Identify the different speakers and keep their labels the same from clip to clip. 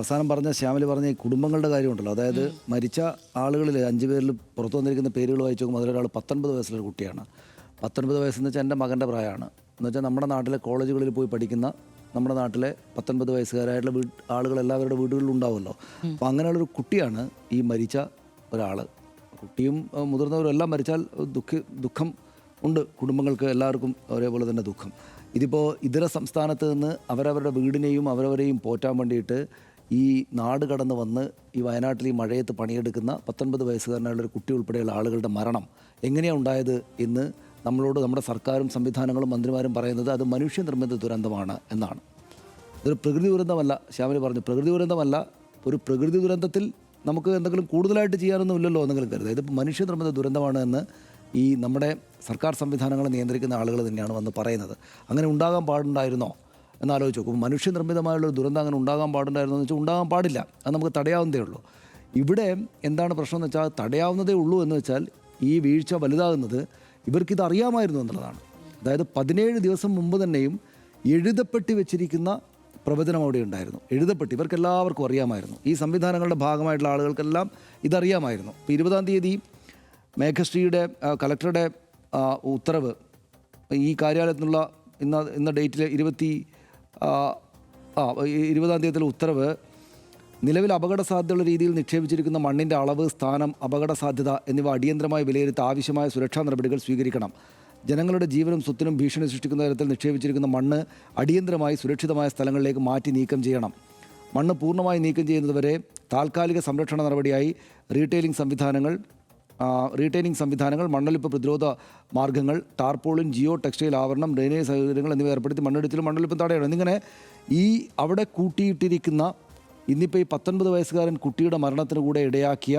Speaker 1: അവസാനം പറഞ്ഞ ശ്യാമിൽ പറഞ്ഞ ഈ കുടുംബങ്ങളുടെ കാര്യമുണ്ടല്ലോ. അതായത് മരിച്ച ആളുകളിൽ 5 പേരിൽ പുറത്തു വന്നിരിക്കുന്ന പേരുകൾ വായിച്ചു നോക്കുമ്പോൾ അതിലൊരാൾ 19 വയസ്സുള്ള കുട്ടിയാണ്. 19 വയസ്സെന്ന് വെച്ചാൽ എൻ്റെ മകൻ്റെ പ്രായമാണ്. എന്ന് വെച്ചാൽ നമ്മുടെ നാട്ടിലെ കോളേജുകളിൽ പോയി പഠിക്കുന്ന നമ്മുടെ നാട്ടിലെ 19 വയസ്സുകാരായിട്ടുള്ള ആളുകൾ എല്ലാവരുടെ വീടുകളിലും ഉണ്ടാവുമല്ലോ. അപ്പോൾ അങ്ങനെയുള്ളൊരു കുട്ടിയാണ് ഈ മരിച്ച ഒരാൾ. കുട്ടിയും മുതിർന്നവരും എല്ലാം മരിച്ചാൽ ദുഃഖം ഉണ്ട് കുടുംബങ്ങൾക്ക് എല്ലാവർക്കും ഒരേപോലെ തന്നെ ദുഃഖം. ഇതിപ്പോൾ ഇതര സംസ്ഥാനത്ത് നിന്ന് അവരവരുടെ വീടിനെയും അവരവരെയും പോറ്റാൻ വേണ്ടിയിട്ട് ഈ നാട് കടന്ന് വന്ന് ഈ വയനാട്ടിൽ ഈ മഴയത്ത് പണിയെടുക്കുന്ന 19 വയസ്സുകാരനായുള്ളൊരു കുട്ടി ഉൾപ്പെടെയുള്ള ആളുകളുടെ മരണം എങ്ങനെയാണ് ഉണ്ടായത് എന്ന് നമ്മളോട് നമ്മുടെ സർക്കാരും സംവിധാനങ്ങളും മന്ത്രിമാരും പറയുന്നത് അത് മനുഷ്യനിർമ്മിത ദുരന്തമാണ് എന്നാണ്. ഇതൊരു പ്രകൃതി ദുരന്തമല്ല. ശ്യാമിൽ പറഞ്ഞു പ്രകൃതി ദുരന്തമല്ല. ഒരു പ്രകൃതി ദുരന്തത്തിൽ നമുക്ക് എന്തെങ്കിലും കൂടുതലായിട്ട് ചെയ്യാനൊന്നും ഇല്ലല്ലോ എന്നെങ്കിലും കരുതുക. ഇതിപ്പോൾ മനുഷ്യനിർമ്മിത ദുരന്തമാണ് എന്ന് ഈ നമ്മുടെ സർക്കാർ സംവിധാനങ്ങളെ നിയന്ത്രിക്കുന്ന ആളുകൾ തന്നെയാണ് വന്ന് പറയുന്നത്. അങ്ങനെ ഉണ്ടാകാൻ പാടുണ്ടായിരുന്നോ എന്നാലോചിച്ച് നോക്കും. മനുഷ്യനിർമ്മിതമായുള്ളൊരു ദുരന്തം അങ്ങനെ ഉണ്ടാകാൻ പാടുണ്ടായിരുന്നോ എന്ന് വെച്ചാൽ ഉണ്ടാകാൻ പാടില്ല. അത് നമുക്ക് തടയാവുന്നതേ ഉള്ളൂ. ഇവിടെ എന്താണ് പ്രശ്നം എന്ന് വെച്ചാൽ തടയാവുന്നതേ ഉള്ളൂ എന്ന് വെച്ചാൽ ഈ വീഴ്ച വലുതാകുന്നത് ഇവർക്കിത് അറിയാമായിരുന്നു എന്നുള്ളതാണ്. അതായത് 17 ദിവസം മുമ്പ് തന്നെയും എഴുതപ്പെട്ട് വെച്ചിരിക്കുന്ന പ്രവചനം അവിടെ ഉണ്ടായിരുന്നു. ഇവർക്കെല്ലാവർക്കും അറിയാമായിരുന്നു. ഈ സംവിധാനങ്ങളുടെ ഭാഗമായിട്ടുള്ള ആളുകൾക്കെല്ലാം ഇതറിയാമായിരുന്നു. ഇപ്പോൾ 20-ാം തീയതി മേഘശ്രീയുടെ കലക്ടറുടെ ഉത്തരവ് ഈ കാര്യാലയത്തിനുള്ള ഇന്ന ഡേറ്റിൽ 20-ാം തീയതിയിലെ ഉത്തരവ് നിലവിൽ അപകട സാധ്യതയുള്ള രീതിയിൽ നിക്ഷേപിച്ചിരിക്കുന്ന മണ്ണിൻ്റെ അളവ്, സ്ഥാനം, അപകട സാധ്യത എന്നിവ അടിയന്തരമായി വിലയിരുത്തി ആവശ്യമായ സുരക്ഷാ നടപടികൾ സ്വീകരിക്കണം. ജനങ്ങളുടെ ജീവനും സ്വത്തിനും ഭീഷണി സൃഷ്ടിക്കുന്ന തരത്തിൽ നിക്ഷേപിച്ചിരിക്കുന്ന മണ്ണ് അടിയന്തരമായി സുരക്ഷിതമായ സ്ഥലങ്ങളിലേക്ക് മാറ്റി നീക്കം ചെയ്യണം. മണ്ണ് പൂർണ്ണമായി നീക്കം ചെയ്യുന്നതുവരെ താൽക്കാലിക സംരക്ഷണ നടപടിയായി റീറ്റെയിലിംഗ് സംവിധാനങ്ങൾ, മണ്ണൊലിപ്പ് പ്രതിരോധ മാർഗ്ഗങ്ങൾ, ടാർപോളിൻ, ജിയോ ടെക്സ്റ്റൈൽ ആവരണം, ഡ്രെയിനേജ് സൗകര്യങ്ങൾ എന്നിവ ഏർപ്പെടുത്തി മണ്ണിടിച്ചിലും മണ്ണൊലിപ്പും തടയണം. എന്നിങ്ങനെ ഈ അവിടെ കൂട്ടിയിട്ടിരിക്കുന്ന ഇന്നിപ്പോൾ ഈ 19 വയസ്സുകാരൻ കുട്ടിയുടെ മരണത്തിന് കൂടെ ഇടയാക്കിയ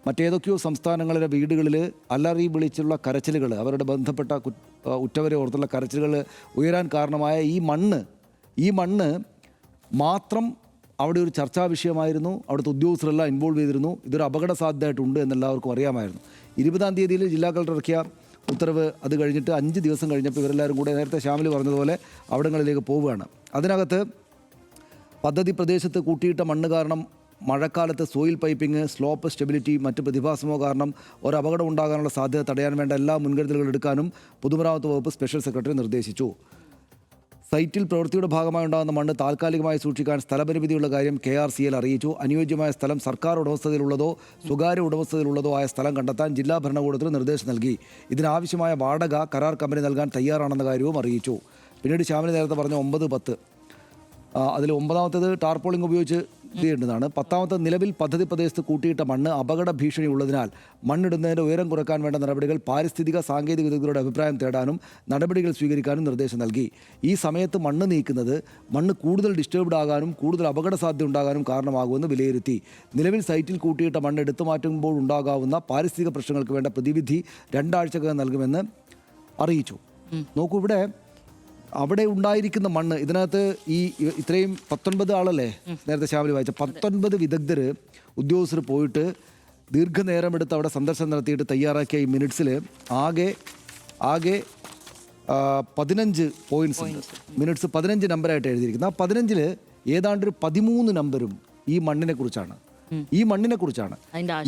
Speaker 1: മറ്റേതൊക്കെയോ സംസ്ഥാനങ്ങളിലെ വീടുകളിൽ അലറി വിളിച്ചുള്ള കരച്ചിലുകൾ, അവരുടെ ബന്ധപ്പെട്ട ഉറ്റവരെ ഓർത്തുള്ള കരച്ചിലുകൾ ഉയരാൻ കാരണമായ ഈ മണ്ണ് മാത്രം അവിടെ ഒരു ചർച്ചാ വിഷയമായിരുന്നു. അവിടുത്തെ ഉദ്യോഗസ്ഥരെല്ലാം ഇൻവോൾവ് ചെയ്തിരുന്നു. ഇതൊരു അപകട സാധ്യതയായിട്ടുണ്ട് എന്നെല്ലാവർക്കും അറിയാമായിരുന്നു. 20-ാം തീയതിയിൽ ജില്ലാ കളക്ടർ ഇറക്കിയ ഉത്തരവ് അത് കഴിഞ്ഞിട്ട് 5 ദിവസം കഴിഞ്ഞപ്പോൾ ഇവരെല്ലാവരും കൂടെ നേരത്തെ ശ്യാമിൽ പറഞ്ഞതുപോലെ അവിടങ്ങളിലേക്ക് പോവുകയാണ്. അതിനകത്ത് പദ്ധതി പ്രദേശത്ത് കൂട്ടിയിട്ട മണ്ണ് കാരണം മഴക്കാലത്ത് സോയിൽ പൈപ്പിംഗ്, സ്ലോപ്പ് സ്റ്റെബിലിറ്റി, മറ്റ് പ്രതിഭാസമോ കാരണം ഒരു അപകടം ഉണ്ടാകാനുള്ള സാധ്യത തടയാൻ വേണ്ട എല്ലാ മുൻകരുതലുകൾ എടുക്കാനും പൊതുമരാമത്ത് വകുപ്പ് സ്പെഷ്യൽ സെക്രട്ടറി നിർദ്ദേശിച്ചു. സൈറ്റിൽ പ്രവൃത്തിയുടെ ഭാഗമായി ഉണ്ടാകുന്ന മണ്ണ് താൽക്കാലികമായി സൂക്ഷിക്കാൻ സ്ഥലപരിമിതിയുള്ള കാര്യം KRCL അറിയിച്ചു. അനുയോജ്യമായ സ്ഥലം സർക്കാർ ഉടമസ്ഥതയിലുള്ളതോ സ്വകാര്യ ഉടമസ്ഥതയിലുള്ളതോ ആയ സ്ഥലം കണ്ടെത്താൻ ജില്ലാ ഭരണകൂടത്തിന് നിർദ്ദേശം നൽകി. ഇതിനാവശ്യമായ വാടക കരാർ കമ്പനി നൽകാൻ തയ്യാറാണെന്ന കാര്യവും അറിയിച്ചു. പിന്നീട് ശ്യാമിന് നേരത്തെ പറഞ്ഞ 9, 10 അതിൽ 9-ാമത്തേത് ടാർപോളിംഗ് ഉപയോഗിച്ച് ചെയ്യേണ്ടതാണ്. 10-ാമത്തെ നിലവിൽ പദ്ധതി പ്രദേശത്ത് കൂട്ടിയിട്ട മണ്ണ് അപകട ഭീഷണി ഉള്ളതിനാൽ മണ്ണിടുന്നതിൻ്റെ ഉയരം കുറയ്ക്കാൻ വേണ്ട നടപടികൾ പാരിസ്ഥിതിക സാങ്കേതിക വിദഗ്ധരുടെ അഭിപ്രായം തേടാനും നടപടികൾ സ്വീകരിക്കാനും നിർദ്ദേശം നൽകി. ഈ സമയത്ത് മണ്ണ് കൂടുതൽ ഡിസ്റ്റർബ്ഡ് ആകാനും കൂടുതൽ അപകട സാധ്യത ഉണ്ടാകാനും കാരണമാകുമെന്ന് വിലയിരുത്തി. നിലവിൽ സൈറ്റിൽ കൂട്ടിയിട്ട മണ്ണ് എടുത്തു മാറ്റുമ്പോൾ ഉണ്ടാകാവുന്ന പാരിസ്ഥിതിക പ്രശ്നങ്ങൾക്ക് വേണ്ട പ്രതിവിധി 2 ആഴ്ചക്കകം നൽകുമെന്ന് അറിയിച്ചു. നോക്കൂ, അവിടെ ഉണ്ടായിരിക്കുന്ന മണ്ണ് ഇതിനകത്ത് ഇത്രയും 19 ആളല്ലേ നേരത്തെ ശ്യാമിൽ വായിച്ച 19 വിദഗ്ധർ ഉദ്യോഗസ്ഥർ പോയിട്ട് ദീർഘനേരമെടുത്ത് അവിടെ സന്ദർശനം നടത്തിയിട്ട് തയ്യാറാക്കിയ ഈ മിനിറ്റ്സിൽ ആകെ 15 പോയിന്റ്സ് ഉണ്ട്. മിനിറ്റ്സ് 15 നമ്പറായിട്ട് എഴുതിയിരിക്കുന്നത്. ആ 15-ൽ ഏതാണ്ടൊരു 13 നമ്പരും ഈ മണ്ണിനെ കുറിച്ചാണ്.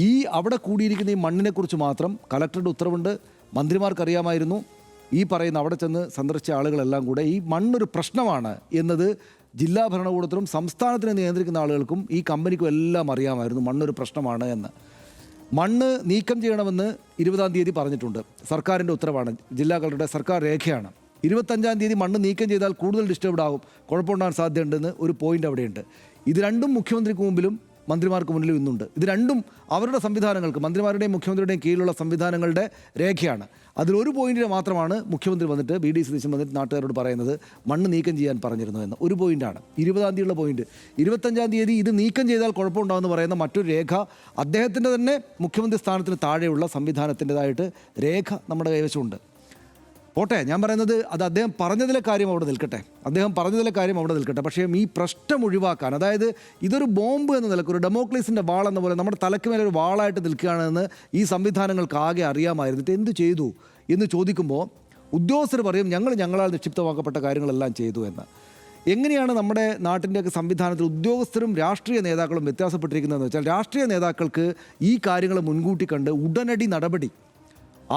Speaker 1: ഈ അവിടെ കൂടിയിരിക്കുന്ന ഈ മണ്ണിനെ കുറിച്ച് മാത്രം കലക്ടറുടെ ഉത്തരവുണ്ട്. മന്ത്രിമാർക്കറിയാമായിരുന്നു. ഈ പറയുന്ന അവിടെ ചെന്ന് സന്ദർശിച്ച ആളുകളെല്ലാം കൂടെ ഈ മണ്ണൊരു പ്രശ്നമാണ് എന്നത് ജില്ലാ ഭരണകൂടത്തിനും സംസ്ഥാനത്തിനെ നിയന്ത്രിക്കുന്ന ആളുകൾക്കും ഈ കമ്പനിക്കും എല്ലാം അറിയാമായിരുന്നു മണ്ണൊരു പ്രശ്നമാണ് എന്ന്. മണ്ണ് നീക്കം ചെയ്യണമെന്ന് 20-ാം തീയതി പറഞ്ഞിട്ടുണ്ട്. സർക്കാരിൻ്റെ ഉത്തരവാണ്, ജില്ലാ കളക്ടറുടെ സർക്കാർ രേഖയാണ്. 25-ാം തീയതി മണ്ണ് നീക്കം ചെയ്താൽ കൂടുതൽ ഡിസ്റ്റർബ്ഡ് ആകും, കുഴപ്പമുണ്ടാകാൻ സാധ്യതയുണ്ടെന്ന് ഒരു പോയിന്റ് അവിടെയുണ്ട്. ഇത് രണ്ടും മുഖ്യമന്ത്രിക്ക് മുമ്പിലും മന്ത്രിമാർക്ക് മുന്നിലും ഇന്നുണ്ട്. ഇത് രണ്ടും അവരുടെ സംവിധാനങ്ങൾക്ക്, മന്ത്രിമാരുടെയും മുഖ്യമന്ത്രിയുടെയും കീഴിലുള്ള സംവിധാനങ്ങളുടെ രേഖയാണ്. അതിലൊരു പോയിന്റിന് മാത്രമാണ് മുഖ്യമന്ത്രി വന്നിട്ട് BD സതീശൻ വന്നിട്ട് നാട്ടുകാരോട് പറയുന്നത് മണ്ണ് നീക്കം ചെയ്യാൻ പറഞ്ഞിരുന്നു എന്ന്. ഒരു പോയിന്റാണ് 20-ാം തീയതിയുള്ള പോയിന്റ്. 25-ാം തീയതി ഇത് നീക്കം ചെയ്താൽ കുഴപ്പമുണ്ടാകുമെന്ന് പറയുന്ന മറ്റൊരു രേഖ, അദ്ദേഹത്തിൻ്റെ തന്നെ മുഖ്യമന്ത്രി സ്ഥാനത്തിന് താഴെയുള്ള സംവിധാനത്തിൻ്റെതായിട്ട് രേഖ നമ്മുടെ കൈവശമുണ്ട്. പോട്ടെ, ഞാൻ പറയുന്നത് അത് അദ്ദേഹം പറഞ്ഞതിലെ കാര്യം അവിടെ നിൽക്കട്ടെ. പക്ഷേ ഈ പ്രശ്നം ഒഴിവാക്കാൻ, അതായത് ഇതൊരു ബോംബ് എന്ന നിലക്ക്, ഒരു ഡെമോക്ലീസിൻ്റെ വാൾ എന്ന പോലെ നമ്മുടെ തലയ്ക്ക് മേലെ ഒരു വാളായിട്ട് നിൽക്കുകയാണെന്ന് ഈ സംവിധാനങ്ങൾക്ക് ആകെ അറിയാമായിരുന്നിട്ട് എന്ത് ചെയ്തു എന്ന് ചോദിക്കുമ്പോൾ ഉദ്യോഗസ്ഥർ പറയും ഞങ്ങളാൽ നിക്ഷിപ്തമാക്കപ്പെട്ട കാര്യങ്ങളെല്ലാം ചെയ്തു എന്ന്. എങ്ങനെയാണ് നമ്മുടെ നാട്ടിൻ്റെയൊക്കെ സംവിധാനത്തിൽ ഉദ്യോഗസ്ഥരും രാഷ്ട്രീയ നേതാക്കളും വ്യത്യാസപ്പെട്ടിരിക്കുന്നതെന്ന് വെച്ചാൽ, രാഷ്ട്രീയ നേതാക്കൾക്ക് ഈ കാര്യങ്ങൾ മുൻകൂട്ടി കണ്ട് ഉടനടി നടപടി,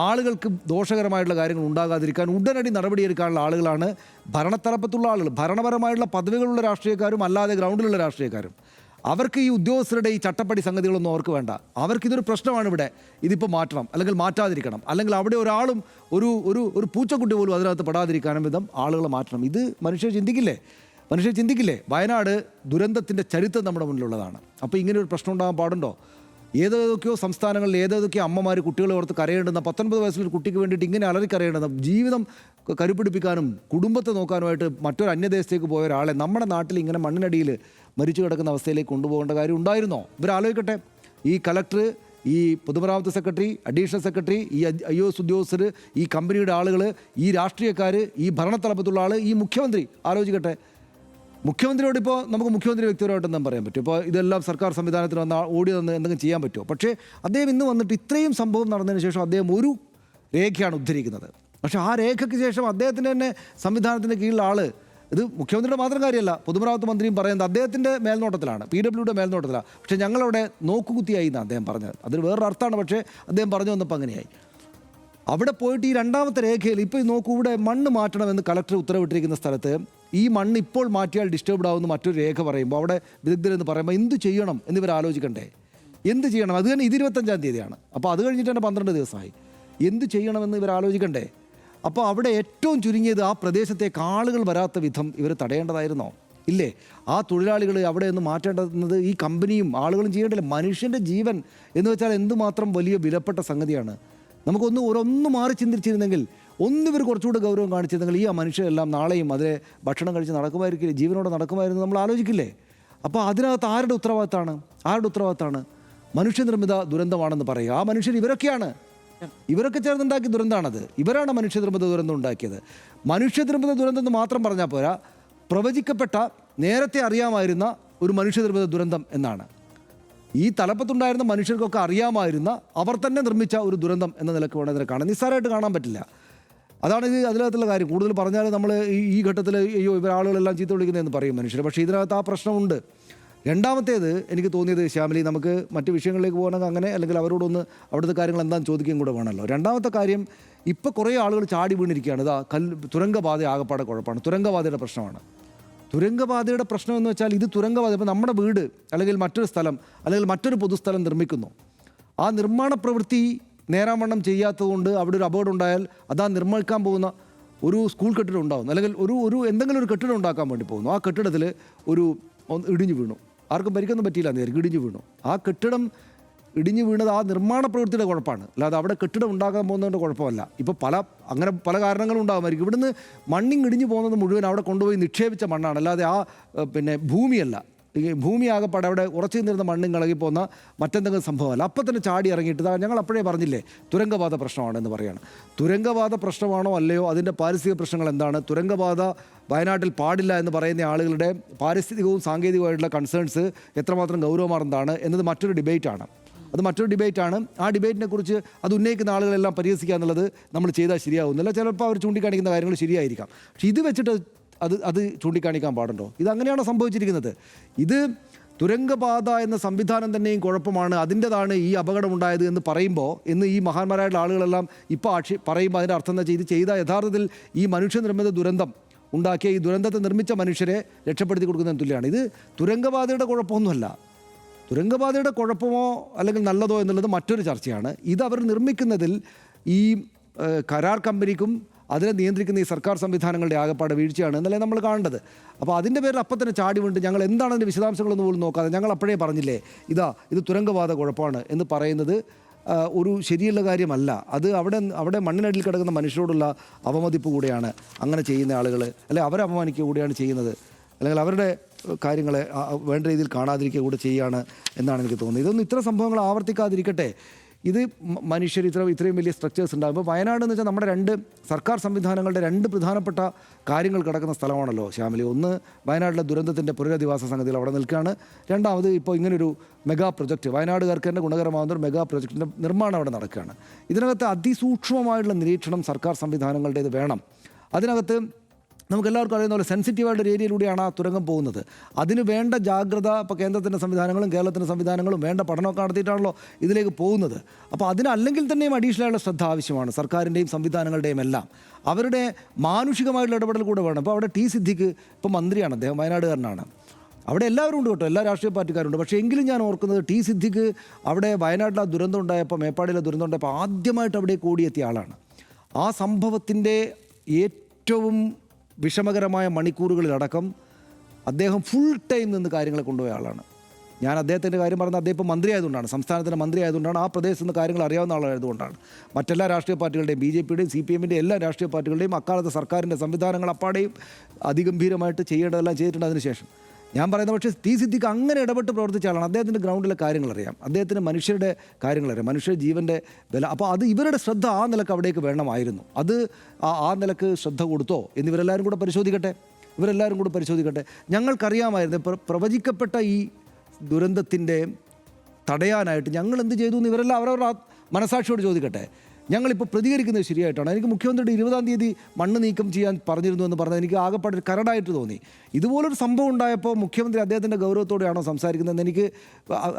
Speaker 1: ആളുകൾക്ക് ദോഷകരമായിട്ടുള്ള കാര്യങ്ങൾ ഉണ്ടാകാതിരിക്കാൻ ഉടനടി നടപടിയെടുക്കാനുള്ള ആളുകളാണ് ഭരണത്തലപ്പത്തുള്ള ആളുകൾ. ഭരണപരമായിട്ടുള്ള പദവികളുള്ള രാഷ്ട്രീയക്കാരും അല്ലാതെ ഗ്രൗണ്ടിലുള്ള രാഷ്ട്രീയക്കാരും. അവർക്ക് ഈ ഉദ്യോഗസ്ഥരുടെ ഈ ചട്ടപ്പടി സംഗതികളൊന്നും അവർക്ക് വേണ്ട. അവർക്കിതൊരു പ്രശ്നമാണ്. ഇവിടെ ഇതിപ്പോൾ മാറ്റണം, അല്ലെങ്കിൽ മാറ്റാതിരിക്കണം, അല്ലെങ്കിൽ അവിടെ ഒരാളും ഒരു പൂച്ചക്കുട്ടി പോലും അതിനകത്ത് പെടാതിരിക്കാനും വിധം ആളുകൾ മാറ്റണം. ഇത് മനുഷ്യർ ചിന്തിക്കില്ലേ? വയനാട് ദുരന്തത്തിൻ്റെ ചരിത്രം നമ്മുടെ മുന്നിലുള്ളതാണ്. അപ്പോൾ ഇങ്ങനെ ഒരു പ്രശ്നം ഉണ്ടാകാൻ പാടുണ്ടോ? ഏതൊക്കെയോ സംസ്ഥാനങ്ങളിൽ ഏതൊക്കെയോ അമ്മമാർ കുട്ടികളെ ഓർത്ത് കരയേണ്ടുന്ന 19 വയസ്സിലൊരു കുട്ടിക്ക് വേണ്ടിയിട്ട് ഇങ്ങനെ അലറിക്കരയേണ്ടുന്ന, ജീവിതം കരുപിടിപ്പിക്കാനും കുടുംബത്തെ നോക്കാനുമായിട്ട് മറ്റൊരു അന്യദേശത്തേക്ക് പോയ ഒരാളെ നമ്മുടെ നാട്ടിൽ ഇങ്ങനെ മണ്ണിനടിയിൽ മരിച്ചു കിടക്കുന്ന അവസ്ഥയിലേക്ക് കൊണ്ടുപോകേണ്ട കാര്യം ഉണ്ടായിരുന്നോ? ഇവരാലോചിക്കട്ടെ. ഈ കലക്ടർ, ഈ പൊതുമരാമത്ത് സെക്രട്ടറി, അഡീഷണൽ സെക്രട്ടറി, ഈ IAS ഉദ്യോഗസ്ഥർ, ഈ കമ്പനിയുടെ ആളുകൾ, ഈ രാഷ്ട്രീയക്കാർ, ഈ ഭരണത്തലപ്പത്തുള്ള ആൾ, ഈ മുഖ്യമന്ത്രി ആലോചിക്കട്ടെ. മുഖ്യമന്ത്രിയോട് ഇപ്പോൾ നമുക്ക് മുഖ്യമന്ത്രി വ്യക്തിപരമായിട്ടൊന്നും പറയാൻ പറ്റും. ഇപ്പോൾ ഇതെല്ലാം സർക്കാർ സംവിധാനത്തിന് വന്ന് ഓടി വന്ന് എന്തെങ്കിലും ചെയ്യാൻ പറ്റുമോ? പക്ഷേ അദ്ദേഹം ഇന്ന് വന്നിട്ട് ഇത്രയും സംഭവം നടന്നതിന് ശേഷം അദ്ദേഹം ഒരു രേഖയാണ് ഉദ്ധരിക്കുന്നത്. പക്ഷേ ആ രേഖയ്ക്ക് ശേഷം അദ്ദേഹത്തിൻ്റെ തന്നെ സംവിധാനത്തിൻ്റെ കീഴിലുള്ള ആൾ, ഇത് മുഖ്യമന്ത്രിയുടെ മാത്രം കാര്യമല്ല, പൊതുമരാമത്ത് മന്ത്രിയും പറയുന്നത് അദ്ദേഹത്തിൻ്റെ മേൽനോട്ടത്തിലാണ്, PWയുടെ മേൽനോട്ടത്തിലാണ്. പക്ഷേ ഞങ്ങളവിടെ നോക്കുകുത്തിയായി എന്നാണ് അദ്ദേഹം പറഞ്ഞത്. അതൊരു വേറൊരു അർത്ഥമാണ്. പക്ഷേ അദ്ദേഹം പറഞ്ഞു വന്നപ്പോൾ അങ്ങനെയായി. അവിടെ പോയിട്ട് ഈ രണ്ടാമത്തെ രേഖയിൽ ഇപ്പോൾ നോക്കൂ, ഇവിടെ മണ്ണ് മാറ്റണമെന്ന് കലക്ടർ ഉത്തരവിട്ടിരിക്കുന്ന സ്ഥലത്ത് ഈ മണ്ണ് ഇപ്പോൾ മാറ്റിയാൽ ഡിസ്റ്റർബ്ഡ് ആവുന്ന മറ്റൊരു രേഖ പറയുമ്പോൾ അവിടെ വിദഗ്ധരെന്ന് പറയുമ്പോൾ എന്ത് ചെയ്യണം എന്നിവർ ആലോചിക്കണ്ടേ? എന്ത് ചെയ്യണം? അത് തന്നെ 25-ാം തീയതിയാണ്. അപ്പോൾ അത് കഴിഞ്ഞിട്ട് തന്നെ 12 ദിവസമായി. എന്ത് ചെയ്യണമെന്ന് ഇവർ ആലോചിക്കണ്ടേ? അപ്പോൾ അവിടെ ഏറ്റവും ചുരുങ്ങിയത് ആ പ്രദേശത്തേക്ക് ആളുകൾ വരാത്ത വിധം ഇവർ തടയേണ്ടതായിരുന്നോ? ഇല്ലേ? ആ തൊഴിലാളികൾ അവിടെ നിന്ന് മാറ്റേണ്ടത് ഈ കമ്പനിയും ആളുകളും ചെയ്യേണ്ടതില്ല. മനുഷ്യൻ്റെ ജീവൻ എന്ന് വെച്ചാൽ എന്തുമാത്രം വലിയ വിലപ്പെട്ട സംഗതിയാണ്. നമുക്കൊന്ന് മാറി ചിന്തിച്ചിരുന്നെങ്കിൽ, ഒന്നിവർ കുറച്ചുകൂടെ ഗൗരവം കാണിച്ചിരുന്നെങ്കിൽ ഈ മനുഷ്യരെല്ലാം നാളെയും അതിലെ ഭക്ഷണം കഴിച്ച് നടക്കുമായിരിക്കില്ലേ, ജീവനോടെ നടക്കുമായിരുന്നു നമ്മൾ ആലോചിക്കില്ലേ? അപ്പോൾ അതിനകത്ത് ആരുടെ ഉത്തരവാദിത്തമാണ്? മനുഷ്യനിർമ്മിത ദുരന്തമാണെന്ന് പറയുക. ആ മനുഷ്യർ ഇവരൊക്കെ ചേർന്നുണ്ടാക്കിയ ദുരന്തമാണത്. ഇവരാണ് മനുഷ്യനിർമ്മിത ദുരന്തം ഉണ്ടാക്കിയത്. മനുഷ്യനിർമ്മിത ദുരന്തം എന്ന് മാത്രം പറഞ്ഞാൽ പോരാ, പ്രവചിക്കപ്പെട്ട, നേരത്തെ അറിയാമായിരുന്ന ഒരു മനുഷ്യനിർമ്മിത ദുരന്തം എന്നാണ്. ഈ തലപ്പത്തുണ്ടായിരുന്ന മനുഷ്യർക്കൊക്കെ അറിയാമായിരുന്ന, അവർ തന്നെ നിർമ്മിച്ച ഒരു ദുരന്തം എന്ന നിലക്ക് വേണം ഇതിനെ കാണാൻ. നിസ്സാരമായിട്ട് കാണാൻ പറ്റില്ല. അതാണ് അതിനകത്തുള്ള കാര്യം. കൂടുതൽ പറഞ്ഞാൽ നമ്മൾ ഈ ഘട്ടത്തിൽ അയ്യോ ഇവർ ആളുകളെല്ലാം ചീത്ത വിളിക്കുന്നതെന്ന് പറയും മനുഷ്യർ. പക്ഷേ ഇതിനകത്ത് ആ പ്രശ്നമുണ്ട്. രണ്ടാമത്തേത് എനിക്ക് തോന്നിയത്, ശ്യാമിലി, നമുക്ക് മറ്റ് വിഷയങ്ങളിലേക്ക് പോകണമെങ്കിൽ അങ്ങനെ, അല്ലെങ്കിൽ അവരോടൊന്ന് അവിടുത്തെ കാര്യങ്ങൾ എന്താണെന്ന് ചോദിക്കുകയും കൂടെ വേണമല്ലോ. രണ്ടാമത്തെ കാര്യം, ഇപ്പോൾ കുറേ ആളുകൾ ചാടി വീണിരിക്കുകയാണ്. തുരങ്കപാത ആകപ്പാടെ കുഴപ്പമാണ്. തുരങ്കപാതയുടെ പ്രശ്നമാണ്. തുരങ്കപാതയുടെ പ്രശ്നം എന്ന് വെച്ചാൽ, ഇത് തുരങ്കപാത, ഇപ്പോൾ നമ്മുടെ വീട് അല്ലെങ്കിൽ മറ്റൊരു സ്ഥലം അല്ലെങ്കിൽ മറ്റൊരു പൊതുസ്ഥലം നിർമ്മിക്കുന്നു. ആ നിർമ്മാണ പ്രവൃത്തി നേരാവണ്ണം ചെയ്യാത്തതുകൊണ്ട് അവിടെ ഒരു അപകടം ഉണ്ടായാൽ അത് ആ നിർമ്മിക്കാൻ പോകുന്ന ഒരു സ്കൂൾ കെട്ടിടം ഉണ്ടാകുന്നു, അല്ലെങ്കിൽ എന്തെങ്കിലും ഒരു കെട്ടിടം ഉണ്ടാക്കാൻ വേണ്ടി പോകുന്നു. ആ കെട്ടിടത്തിൽ ഇടിഞ്ഞു വീണു. ആർക്കും പരിക്കൊന്നും പറ്റിയില്ല, നേരിട്ട് ഇടിഞ്ഞു വീണു. ആ കെട്ടിടം ഇടിഞ്ഞു വീണത് ആ നിർമ്മാണ പ്രവൃത്തിയുടെ കുഴപ്പമാണ്, അല്ലാതെ അവിടെ കെട്ടിടം ഉണ്ടാക്കാൻ പോകുന്നതിൻ്റെ കുഴപ്പമല്ല. ഇപ്പോൾ പല കാരണങ്ങളും ഉണ്ടാകുമായിരിക്കും. ഇവിടുന്ന് മണ്ണിങ് ഇടിഞ്ഞു പോകുന്നത് മുഴുവൻ അവിടെ കൊണ്ടുപോയി നിക്ഷേപിച്ച മണ്ണാണ്, അല്ലാതെ ഭൂമിയല്ല. ഈ ഭൂമി ആകപ്പാടെ അവിടെ ഉറച്ചു നിന്നിരുന്ന മണ്ണും ഇളകിപ്പോകുന്ന മറ്റെന്തെങ്കിലും സംഭവമല്ല. അപ്പം തന്നെ ചാടി ഇറങ്ങിയിട്ട് ഞങ്ങൾ അപ്പോഴേ പറഞ്ഞില്ലേ തുരങ്കപാത പ്രശ്നമാണെന്ന് പറയുകയാണ്. തുരങ്കപാത പ്രശ്നമാണോ അല്ലയോ, അതിൻ്റെ പാരിസ്ഥിതിക പ്രശ്നങ്ങൾ എന്താണ്, തുരങ്കപാത വയനാട്ടിൽ പാടില്ല എന്ന് പറയുന്ന ആളുകളുടെ പാരിസ്ഥിതികവും സാങ്കേതികവുമായിട്ടുള്ള കൺസേൺസ് എത്രമാത്രം ഗൗരവമാർന്നതാണ് എന്നത് മറ്റൊരു ഡിബേറ്റാണ്. ആ ഡിബേറ്റിനെ കുറിച്ച് അത് ഉന്നയിക്കുന്ന ആളുകളെല്ലാം പരിഹസിക്കുക എന്നുള്ളത് നമ്മൾ ചെയ്താൽ ശരിയാവുന്നില്ല. ചിലപ്പോൾ അവർ ചൂണ്ടിക്കാണിക്കുന്ന കാര്യങ്ങൾ ശരിയായിരിക്കാം. പക്ഷേ ഇത് വെച്ചിട്ട് അത് ചൂണ്ടിക്കാണിക്കാൻ പാടുണ്ടോ? ഇതങ്ങനെയാണ് സംഭവിച്ചിരിക്കുന്നത്. ഇത് തുരങ്കപാത എന്ന സംവിധാനം തന്നെയും കുഴപ്പമാണ്, അതിൻ്റെതാണ് ഈ അപകടമുണ്ടായത് എന്ന് പറയുമ്പോൾ, ഇന്ന് ഈ മഹാന്മാരായിട്ടുള്ള ആളുകളെല്ലാം ഇപ്പോൾ പറയുമ്പോൾ അതിൻ്റെ അർത്ഥം എന്താ വെച്ചാൽ, ഇത് ചെയ്ത യഥാർത്ഥത്തിൽ ഈ മനുഷ്യനിർമ്മിത ദുരന്തം ഉണ്ടാക്കിയ ഈ ദുരന്തത്തെ നിർമ്മിച്ച മനുഷ്യരെ രക്ഷപ്പെടുത്തി കൊടുക്കുന്നതിന് തുല്യമാണ്. ഇത് തുരങ്കപാതയുടെ കുഴപ്പമൊന്നുമല്ല. തുരങ്കപാതയുടെ കുഴപ്പമോ അല്ലെങ്കിൽ നല്ലതോ എന്നുള്ളത് മറ്റൊരു ചർച്ചയാണ്. ഇത് അവർ നിർമ്മിക്കുന്നതിൽ ഈ കരാർ കമ്പനിക്കും അതിനെ നിയന്ത്രിക്കുന്ന ഈ സർക്കാർ സംവിധാനങ്ങളുടെ ആകപ്പാടെ വീഴ്ചയാണ് എന്നല്ലേ നമ്മൾ കാണേണ്ടത്. അപ്പോൾ അതിൻ്റെ പേരിൽ അപ്പം തന്നെ ചാടി വീണിട്ട് ഞങ്ങൾ എന്താണ് അതിൻ്റെ വിശദാംശങ്ങളൊന്നും പോലും നോക്കാതെ ഞങ്ങൾ അപ്പോഴേ പറഞ്ഞില്ലേ ഇത് തുരങ്കപാത കുഴപ്പമാണ് എന്ന് പറയുന്നത് ഒരു ശരിയുള്ള കാര്യമല്ല. അത് അവിടെ മണ്ണിനടിയിൽ കിടക്കുന്ന മനുഷ്യരോടുള്ള അവമതിപ്പ് കൂടെയാണ് അങ്ങനെ ചെയ്യുന്ന ആളുകൾ, അല്ലെങ്കിൽ അവരെ അപമാനിക്കുക കൂടിയാണ് ചെയ്യുന്നത്, അല്ലെങ്കിൽ അവരുടെ കാര്യങ്ങളെ വേണ്ട രീതിയിൽ കാണാതിരിക്കുക കൂടെ ചെയ്യുകയാണ് എന്നാണ് എനിക്ക് തോന്നുന്നത്. ഇതൊന്നും ഇത്തരം സംഭവങ്ങൾ ആവർത്തിക്കാതിരിക്കട്ടെ. ഇത് മനുഷ്യർ ഇത്രയും വലിയ സ്ട്രക്ചേഴ്സ് ഉണ്ടാകുമ്പോൾ, വയനാട് എന്ന് വെച്ചാൽ നമ്മുടെ സർക്കാർ സംവിധാനങ്ങളുടെ രണ്ട് പ്രധാനപ്പെട്ട കാര്യങ്ങൾ കിടക്കുന്ന സ്ഥലമാണല്ലോ ശ്യാമിലി. ഒന്ന്, വയനാട്ടിലെ ദുരന്തത്തിൻ്റെ പുനരധിവാസ സംഗതികൾ അവിടെ നിൽക്കുകയാണ്. രണ്ടാമത്, ഇപ്പോൾ ഇങ്ങനൊരു മെഗാ പ്രൊജക്റ്റ്, വയനാടുകാർക്ക് തന്നെ ഗുണകരമാകുന്ന ഒരു മെഗാ പ്രൊജക്റ്റിൻ്റെ നിർമ്മാണം അവിടെ നടക്കുകയാണ്. ഇതിനകത്ത് അതിസൂക്ഷ്മമായിട്ടുള്ള നിരീക്ഷണം സർക്കാർ സംവിധാനങ്ങളുടേത് വേണം. അതിനകത്ത് നമുക്കെല്ലാവർക്കും അറിയുന്ന പോലെ സെൻസിറ്റീവായിട്ട് ഒരു ഏരിയയിലൂടെയാണ് ആ തുരങ്കം പോകുന്നത്. അതിന് വേണ്ട ജാഗ്രത ഇപ്പോൾ കേന്ദ്രത്തിൻ്റെ സംവിധാനങ്ങളും കേരളത്തിൻ്റെ സംവിധാനങ്ങളും വേണ്ട പഠനമൊക്കെ നടത്തിയിട്ടാണല്ലോ ഇതിലേക്ക് പോകുന്നത്. അപ്പോൾ അതിനല്ലെങ്കിൽ തന്നെയും അഡീഷണലായുള്ള ശ്രദ്ധ ആവശ്യമാണ് സർക്കാരിൻ്റെയും സംവിധാനങ്ങളുടെയും എല്ലാം. അവരുടെ മാനുഷികമായിട്ടുള്ള ഇടപെടൽ കൂടെ വേണം. അപ്പോൾ അവിടെ ടി സിദ്ദിഖ് ഇപ്പോൾ മന്ത്രിയാണ്, അദ്ദേഹം വയനാടുകാരനാണ്. അവിടെ എല്ലാവരും ഉണ്ട് കേട്ടോ, എല്ലാ രാഷ്ട്രീയ പാർട്ടിക്കാരുണ്ട്. പക്ഷേ എങ്കിലും ഞാൻ ഓർക്കുന്നത് ടി സിദ്ദിഖ് അവിടെ വയനാട്ടിൽ ആ ദുരന്തം ഉണ്ടായപ്പോൾ, മേപ്പാടിയിലെ ദുരന്തം ഉണ്ടായപ്പോൾ ആദ്യമായിട്ട് അവിടെ കൂടിയെത്തിയ ആളാണ്. ആ സംഭവത്തിൻ്റെ ഏറ്റവും വിഷമകരമായ മണിക്കൂറുകളിലടക്കം അദ്ദേഹം ഫുൾ ടൈം നിന്ന് കാര്യങ്ങളെ കൊണ്ടുപോയ ആളാണ്. ഞാൻ അദ്ദേഹത്തിൻ്റെ കാര്യം പറഞ്ഞത് അദ്ദേഹം ഇപ്പോൾ മന്ത്രി ആയതുകൊണ്ടാണ്, സംസ്ഥാനത്തിൻ്റെ മന്ത്രി ആയതുകൊണ്ടാണ്, ആ പ്രദേശത്ത് നിന്ന് കാര്യങ്ങൾ അറിയാവുന്ന ആളായതുകൊണ്ടാണ്. മറ്റെല്ലാ രാഷ്ട്രീയ പാർട്ടികളുടെയും BJPയുടെയും CPMൻ്റെ എല്ലാ രാഷ്ട്രീയ പാർട്ടികളുടെയും അക്കാലത്തെ സർക്കാരിൻ്റെ സംവിധാനങ്ങൾ അപ്പാടെയും അതിഗംഭീരമായിട്ട് ചെയ്യേണ്ടതെല്ലാം ചെയ്തിട്ടുണ്ട്. അതിനുശേഷം ഞാൻ പറയുന്ന പക്ഷേ ടി സിദ്ദിഖ് അങ്ങനെ ഇടപെട്ട് പ്രവർത്തിച്ച ആളാണ്. അദ്ദേഹത്തിൻ്റെ ഗ്രൗണ്ടിലെ കാര്യങ്ങൾ അറിയാം, അദ്ദേഹത്തിന് മനുഷ്യരുടെ കാര്യങ്ങളറിയാം, മനുഷ്യരുടെ ജീവൻ്റെ വില. അപ്പോൾ അത് ഇവരുടെ ശ്രദ്ധ ആ നിലക്ക് അവിടേക്ക് വേണമായിരുന്നു. അത് ആ നിലക്ക് ശ്രദ്ധ കൊടുത്തോ എന്നിവരെല്ലാവരും കൂടെ പരിശോധിക്കട്ടെ, ഇവരെല്ലാവരും കൂടെ പരിശോധിക്കട്ടെ. ഞങ്ങൾക്കറിയാമായിരുന്നു പ്രവചിക്കപ്പെട്ട ഈ ദുരന്തത്തിൻ്റെ തടയാനായിട്ട് ഞങ്ങൾ എന്ത് ചെയ്തു എന്ന് ഇവരെല്ലാം അവരവരുടെ മനസാക്ഷിയോട് ചോദിക്കട്ടെ. ഞങ്ങളിപ്പോൾ പ്രതികരിക്കുന്നത് ശരിയായിട്ടാണ്. എനിക്ക് മുഖ്യമന്ത്രിയുടെ 20-ാം തീയതി മണ്ണ് നീക്കം ചെയ്യാൻ പറഞ്ഞിരുന്നു എന്ന് പറഞ്ഞത് എനിക്ക് ആകെപ്പാടെ കരടായിട്ട് തോന്നി. ഇതുപോലൊരു സംഭവം ഉണ്ടായപ്പോൾ മുഖ്യമന്ത്രി അദ്ദേഹത്തിൻ്റെ ഗൗരവത്തോടെയാണോ സംസാരിക്കുന്നതെന്ന് എനിക്ക്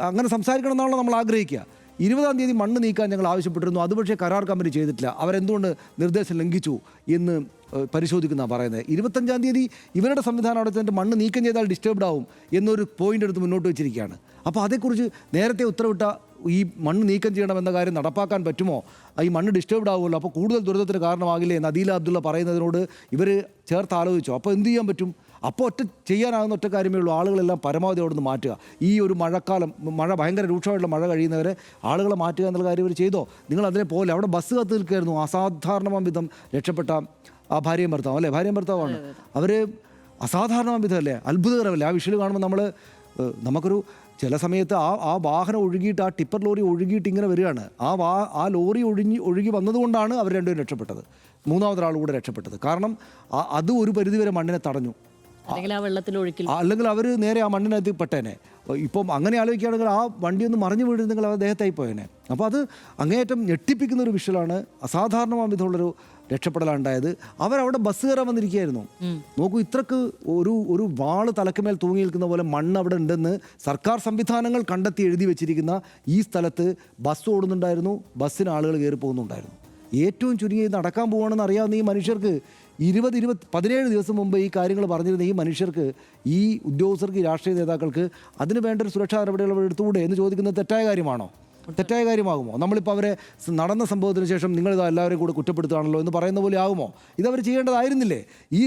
Speaker 1: അങ്ങനെ സംസാരിക്കണം എന്നാണല്ലോ നമ്മൾ ആഗ്രഹിക്കുക. 20-ാം തീയതി മണ്ണ് നീക്കാൻ ഞങ്ങൾ ആവശ്യപ്പെട്ടിരുന്നു, അത് പക്ഷേ കരാർ കമ്പനി ചെയ്തിട്ടില്ല, അവരെന്തുകൊണ്ട് നിർദ്ദേശം ലംഘിച്ചു എന്ന് പരിശോധിക്കുന്നതാണ് പറയുന്നത്. 25-ാം തീയതി ഇവരുടെ സംവിധാനം അവിടെ ചെന്നിട്ട് മണ്ണ് നീക്കം ചെയ്താൽ ഡിസ്റ്റർബ്ഡ് ആവും എന്നൊരു പോയിൻ്റ് എടുത്ത് മുന്നോട്ട് വെച്ചിരിക്കുകയാണ്. അപ്പോൾ അതേക്കുറിച്ച് നേരത്തെ ഉത്തരവിട്ട ഈ മണ്ണ് നീക്കം ചെയ്യണമെന്ന കാര്യം നടപ്പാക്കാൻ പറ്റുമോ? ഈ മണ്ണ് ഡിസ്റ്റർബ്ഡ് ആവുമല്ലോ, അപ്പോൾ കൂടുതൽ ദുരിതത്തിന് കാരണമാകില്ലേ എന്ന് അദീല അബ്ദുള്ള പറയുന്നതിനോട് ഇവർ ചേർത്ത് ആലോചിച്ചോ? അപ്പോൾ എന്ത് ചെയ്യാൻ പറ്റും? അപ്പോൾ ചെയ്യാനാകുന്ന ഒറ്റ കാര്യമേ ഉള്ളൂ, ആളുകളെല്ലാം പരമാവധി അവിടെ നിന്ന് മാറ്റുക. ഈ ഒരു മഴക്കാലം, ഭയങ്കര രൂക്ഷമായിട്ടുള്ള മഴ കഴിയുന്നവരെ ആളുകളെ മാറ്റുക എന്നുള്ള കാര്യം ഇവർ ചെയ്തോ? നിങ്ങൾ അതിനെ പോലെ അവിടെ ബസ് കാത്ത് നിൽക്കുകയായിരുന്നു അസാധാരണമാം വിധം രക്ഷപ്പെട്ട ആ ഭാര്യയും ഭർത്താവും, അല്ലേ? ഭാര്യയും ഭർത്താവാണ് അവർ. അസാധാരണമാം വിധം അല്ലേ, അത്ഭുതകരമല്ലേ? ആ വിഷ്വൽ കാണുമ്പോൾ നമുക്കൊരു ചില സമയത്ത് ആ വാഹനം ഒഴുകിയിട്ട്, ആ ടിപ്പർ ലോറി ഒഴുകിയിട്ട് ഇങ്ങനെ വരികയാണ്. ആ ലോറി ഒഴുകി വന്നതുകൊണ്ടാണ് അവർ രണ്ടുപേരും രക്ഷപ്പെട്ടത്, മൂന്നാമതൊരാൾ കൂടെ രക്ഷപ്പെട്ടത്. കാരണം അത് ഒരു പരിധിവരെ മണ്ണിനെ തടഞ്ഞു. അല്ലെങ്കിൽ അവർ നേരെ ആ മണ്ണിനകത്ത് പെട്ടേനെ. ഇപ്പം അങ്ങനെ ആലോചിക്കുകയാണെങ്കിൽ ആ വണ്ടി ഒന്ന് മറിഞ്ഞു വീഴുന്നെങ്കിൽ അദ്ദേഹത്തായി പോയേനെ. അപ്പോൾ അത് അങ്ങേയറ്റം ഞെട്ടിപ്പിക്കുന്ന ഒരു വിഷ്വലാണ്. അസാധാരണമായ വിധമുള്ളൊരു രക്ഷപ്പെടലുണ്ടായത്. അവരവിടെ ബസ് കയറാൻ വന്നിരിക്കുകയായിരുന്നു. നോക്കൂ, ഇത്രക്ക് ഒരു വാള് തലക്കുമേൽ തൂങ്ങി നിൽക്കുന്ന പോലെ മണ്ണ് അവിടെ ഉണ്ടെന്ന് സർക്കാർ സംവിധാനങ്ങൾ കണ്ടെത്തി എഴുതി വെച്ചിരിക്കുന്ന ഈ സ്ഥലത്ത് ബസ് ഓടുന്നുണ്ടായിരുന്നു, ബസ്സിന് ആളുകൾ കയറി പോകുന്നുണ്ടായിരുന്നു. ഏറ്റവും ചുരുങ്ങി നടക്കാൻ പോവുകയാണെന്ന് അറിയാവുന്ന ഈ മനുഷ്യർക്ക് 17 ദിവസം മുമ്പ് ഈ കാര്യങ്ങൾ പറഞ്ഞിരുന്ന ഈ മനുഷ്യർക്ക്, ഈ ഉദ്യോഗസ്ഥർക്ക്, ഈ രാഷ്ട്രീയ നേതാക്കൾക്ക് അതിന് വേണ്ട ഒരു സുരക്ഷാ നടപടികൾ എടുത്തുകൂടെ എന്ന് ചോദിക്കുന്നത് തെറ്റായ കാര്യമാണോ? തെറ്റായ കാര്യമാകുമോ? നമ്മളിപ്പോൾ അവരെ നടന്ന സംഭവത്തിന് ശേഷം നിങ്ങളിത് എല്ലാവരും കൂടെ കുറ്റപ്പെടുത്തുകയാണല്ലോ എന്ന് പറയുന്ന പോലെ ആകുമോ? ഇതവർ ചെയ്യേണ്ടതായിരുന്നില്ലേ? ഈ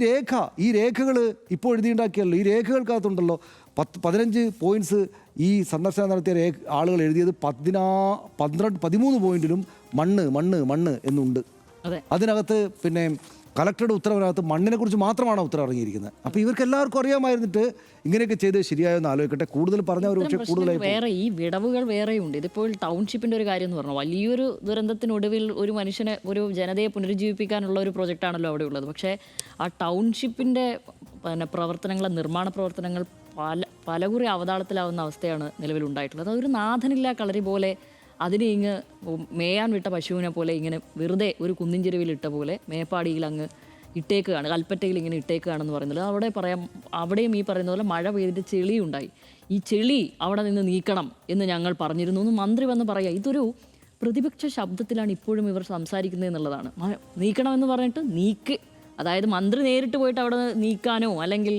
Speaker 1: രേഖകൾ ഇപ്പോൾ എഴുതിയുണ്ടാക്കിയല്ലോ, ഈ രേഖകൾക്കകത്തുണ്ടല്ലോ 15 പോയിൻറ്റ്സ്. ഈ സന്ദർശനം നടത്തിയ ആളുകൾ എഴുതിയത് 13 പോയിന്റിലും മണ്ണ് എന്നുണ്ട്. അതിനകത്ത് പിന്നെ കളക്ടറുടെ ഉത്തരവിനകത്ത് മണ്ണിനെ കുറിച്ച് മാത്രമാണ് ഉത്തരവ് ഇറങ്ങിയിരിക്കുന്നത്. അപ്പോൾ ഇവർക്ക് എല്ലാവർക്കും അറിയാമായിരുന്നിട്ട് ഇങ്ങനെയൊക്കെ ചെയ്ത് ശരിയായെന്ന് ആലോചിക്കട്ടെ. കൂടുതൽ പറഞ്ഞ ഒരു പക്ഷേ കൂടുതലായി
Speaker 2: വേറെ ഈ വിടവുകൾ വേറെയുണ്ട്. ഇതിപ്പോൾ ടൗൺഷിപ്പിൻ്റെ ഒരു കാര്യം എന്ന് പറഞ്ഞാൽ വലിയൊരു ദുരന്തത്തിനൊടുവിൽ ഒരു മനുഷ്യനെ, ഒരു ജനതയെ പുനരുജ്ജീവിപ്പിക്കാനുള്ള ഒരു പ്രൊജക്റ്റാണല്ലോ അവിടെ ഉള്ളത്. പക്ഷേ ആ ടൗൺഷിപ്പിൻ്റെ പ്രവർത്തനങ്ങൾ, നിർമ്മാണ പ്രവർത്തനങ്ങൾ പലകുറി അവതാളത്തിലാവുന്ന അവസ്ഥയാണ് നിലവിലുണ്ടായിട്ടുള്ളത്. അതൊരു നാഥനില്ലാ കളരി പോലെ അതിനെ ഇങ്ങ് മേയാൻ വിട്ട പശുവിനെ പോലെ ഇങ്ങനെ വെറുതെ ഒരു കുന്നിൻ ചെരുവിലിട്ട പോലെ മേപ്പാടിയിൽ അങ്ങ് ഇട്ടേക്കുകയാണ്, കൽപ്പറ്റയിൽ ഇങ്ങനെ ഇട്ടേക്കുകയാണെന്ന് പറയുന്നത്. അവിടെയും ഈ പറയുന്ന പോലെ മഴ പെയ്തിട്ട് ചെളിയുണ്ടായി. ഈ ചെളി അവിടെ നിന്ന് നീക്കണം എന്ന് ഞങ്ങൾ പറഞ്ഞിരുന്നു എന്ന് മന്ത്രി വന്ന് പറയുക. ഇതൊരു പ്രതിപക്ഷ ശബ്ദത്തിലാണ് ഇപ്പോഴും ഇവർ സംസാരിക്കുന്നത് എന്നുള്ളതാണ്. നീക്കണമെന്ന് പറഞ്ഞിട്ട് അതായത് മന്ത്രി നേരിട്ട് പോയിട്ട് അവിടെ നീക്കാനോ അല്ലെങ്കിൽ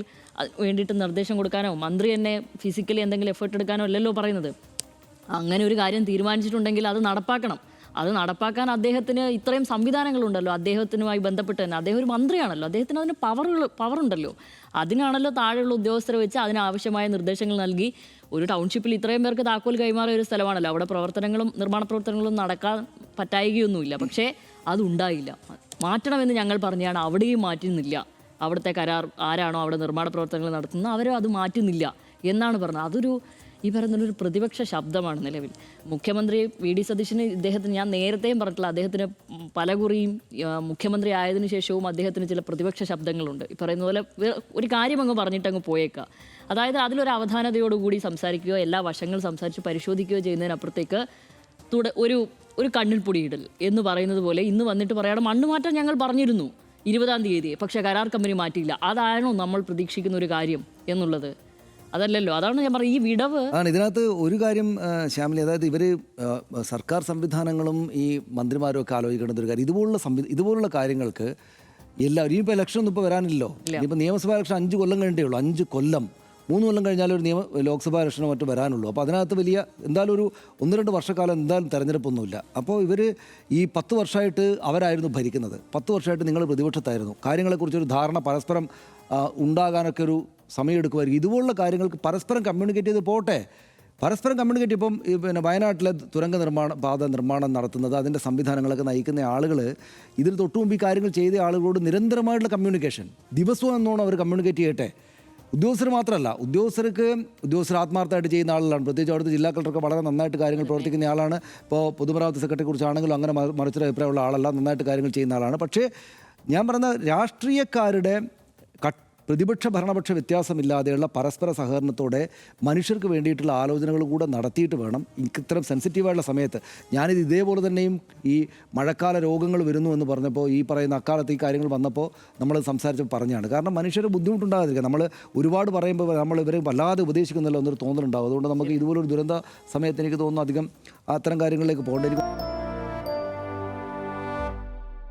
Speaker 2: വേണ്ടിയിട്ട് നിർദ്ദേശം കൊടുക്കാനോ മന്ത്രി തന്നെ ഫിസിക്കലി എന്തെങ്കിലും എഫേർട്ട് എടുക്കാനോ അല്ലല്ലോ പറയുന്നത്. അങ്ങനെ ഒരു കാര്യം തീരുമാനിച്ചിട്ടുണ്ടെങ്കിൽ അത് നടപ്പാക്കണം. അത് നടപ്പാക്കാൻ അദ്ദേഹത്തിന് ഇത്രയും സംവിധാനങ്ങളുണ്ടല്ലോ. അദ്ദേഹത്തിനുമായി ബന്ധപ്പെട്ട് തന്നെ അദ്ദേഹം ഒരു മന്ത്രിയാണല്ലോ, അദ്ദേഹത്തിന് അതിന് പവറുണ്ടല്ലോ. അതിനാണല്ലോ താഴെയുള്ള ഉദ്യോഗസ്ഥരെ വെച്ച് അതിനാവശ്യമായ നിർദ്ദേശങ്ങൾ നൽകി. ഒരു ടൗൺഷിപ്പിൽ ഇത്രയും പേർക്ക് താക്കോൽ കൈമാറിയ ഒരു സ്ഥലമാണല്ലോ. അവിടെ നിർമ്മാണ പ്രവർത്തനങ്ങളും നടക്കാൻ പറ്റായികയൊന്നുമില്ല. പക്ഷേ അതുണ്ടായില്ല. മാറ്റണമെന്ന് ഞങ്ങൾ പറഞ്ഞാണ്, അവിടെയും മാറ്റുന്നില്ല. അവിടുത്തെ ആരാണോ അവിടെ നിർമ്മാണ പ്രവർത്തനങ്ങൾ നടത്തുന്നത് അവരും അത് മാറ്റുന്നില്ല എന്നാണ് പറഞ്ഞത്. ഈ പറയുന്നൊരു പ്രതിപക്ഷ ശബ്ദമാണ് നിലവിൽ. മുഖ്യമന്ത്രി VD സതീശന് ഇദ്ദേഹത്തിന് ഞാൻ നേരത്തെയും പറഞ്ഞിട്ടില്ല, അദ്ദേഹത്തിന് പലകുറിയും മുഖ്യമന്ത്രി ആയതിനു ശേഷവും അദ്ദേഹത്തിന് ചില പ്രതിപക്ഷ ശബ്ദങ്ങളുണ്ട്. ഈ പറയുന്ന പോലെ ഒരു കാര്യം അങ്ങ് പറഞ്ഞിട്ടങ്ങ് പോയേക്കുക. അതായത് അതിലൊരു അവധാനതയോടുകൂടി സംസാരിക്കുകയോ എല്ലാ വശങ്ങൾ സംസാരിച്ച് പരിശോധിക്കുകയോ ചെയ്യുന്നതിനപ്പുറത്തേക്ക് ഒരു കണ്ണിൽ പൊടിയിടൽ എന്ന് പറയുന്നത് പോലെ ഇന്ന് വന്നിട്ട് പറയാതെ മണ്ണ് മാറ്റാൻ ഞങ്ങൾ പറഞ്ഞിരുന്നു 20-ാം തീയതി, പക്ഷേ കരാർ കമ്പനി മാറ്റിയില്ല. അതാണോ നമ്മൾ പ്രതീക്ഷിക്കുന്ന ഒരു കാര്യം എന്നുള്ളത്? അതല്ലല്ലോ. അതാണ് ഞാൻ പറയുന്നത്, ഈ വിടവ്
Speaker 1: ആണ് ഇതിനകത്ത് ഒരു കാര്യം ശ്യാമിലി, അതായത് ഇവർ സർക്കാർ സംവിധാനങ്ങളും ഈ മന്ത്രിമാരും ഒക്കെ ആലോചിക്കേണ്ട ഒരു കാര്യം, ഇതുപോലുള്ള കാര്യങ്ങൾക്ക് എല്ലാവരും ഇനിയിപ്പോൾ ഇലക്ഷൻ ഒന്നും ഇപ്പോൾ വരാനില്ലല്ലോ. ഇനിയിപ്പോൾ നിയമസഭാ ഇലക്ഷൻ 5 കൊല്ലം കഴിഞ്ഞിട്ടേ ഉള്ളൂ. 5 കൊല്ലം 3 കൊല്ലം കഴിഞ്ഞാൽ ഒരു ലോക്സഭാ ഇലക്ഷനോ മറ്റോ വരാനുള്ളൂ. അപ്പോൾ അതിനകത്ത് വലിയ എന്തായാലും ഒരു 1-2 വർഷക്കാലം എന്തായാലും തെരഞ്ഞെടുപ്പൊന്നുമില്ല. അപ്പോൾ ഇവർ ഈ 10 വർഷമായിട്ട് അവരായിരുന്നു ഭരിക്കുന്നത്. 10 വർഷമായിട്ട് നിങ്ങൾ പ്രതിപക്ഷത്തായിരുന്നു. കാര്യങ്ങളെക്കുറിച്ചൊരു ധാരണ പരസ്പരം ഉണ്ടാകാനൊക്കെ ഒരു സമയമെടുക്കുമായിരിക്കും. ഇതുപോലുള്ള കാര്യങ്ങൾക്ക് പരസ്പരം കമ്മ്യൂണിക്കേറ്റ് ചെയ്ത് പോട്ടെ. പരസ്പരം കമ്മ്യൂണിക്കേറ്റ് ഇപ്പം പിന്നെ വയനാട്ടിലെ പാത നിർമ്മാണം നടത്തുന്നത്, അതിൻ്റെ സംവിധാനങ്ങളൊക്കെ നയിക്കുന്ന ആളുകൾ, ഇതിന് തൊട്ടു മുമ്പ് ഈ കാര്യങ്ങൾ ചെയ്ത ആളുകളോട് നിരന്തരമായിട്ടുള്ള കമ്മ്യൂണിക്കേഷൻ ദിവസവും എന്നോണം അവർ കമ്മ്യൂണിക്കേറ്റ് ചെയ്യട്ടെ. ഉദ്യോഗസ്ഥർ മാത്രമല്ല, ഉദ്യോഗസ്ഥർ ആത്മാർത്ഥമായിട്ട് ചെയ്യുന്ന ആളുകളാണ്. പ്രത്യേകിച്ച് അവിടുത്തെ ജില്ലാ കളക്ടർക്ക് വളരെ നന്നായിട്ട് കാര്യങ്ങൾ പ്രവർത്തിക്കുന്ന ആളാണ്. ഇപ്പോൾ പൊതുമരാമത്ത് സെക്രട്ടറിയെ കുറിച്ചാണെങ്കിലും അങ്ങനെ മറിച്ചൊരു അഭിപ്രായമുള്ള ആളല്ല, നന്നായിട്ട് കാര്യങ്ങൾ ചെയ്യുന്ന ആളാണ്. പക്ഷേ ഞാൻ പറഞ്ഞ രാഷ്ട്രീയക്കാരുടെ പ്രതിപക്ഷ ഭരണപക്ഷ വ്യത്യാസമില്ലാതെയുള്ള പരസ്പര സഹകരണത്തോടെ മനുഷ്യർക്ക് വേണ്ടിയിട്ടുള്ള ആലോചനകൾ കൂടെ നടത്തിയിട്ട് വേണം ഇത്തരം സെൻസിറ്റീവായിട്ടുള്ള സമയത്ത്. ഞാനിത് ഇതേപോലെ തന്നെയും ഈ മഴക്കാല രോഗങ്ങൾ വരുന്നു എന്ന് പറഞ്ഞപ്പോൾ, ഈ പറയുന്ന അക്കാലത്ത് ഈ കാര്യങ്ങൾ വന്നപ്പോൾ നമ്മൾ സംസാരിച്ച് പറഞ്ഞാണ്. കാരണം മനുഷ്യർ ബുദ്ധിമുട്ടുണ്ടാകാതിരിക്കുക. നമ്മൾ ഒരുപാട് പറയുമ്പോൾ നമ്മൾ ഇവരെ വല്ലാതെ ഉപദേശിക്കുന്നില്ല എന്നൊരു തോന്നലുണ്ടാകും. അതുകൊണ്ട് നമുക്ക് ഇതുപോലൊരു ദുരന്ത സമയത്ത് എനിക്ക് തോന്നുന്നു അധികം അത്തരം കാര്യങ്ങളിലേക്ക് പോകേണ്ടിയിരിക്കും.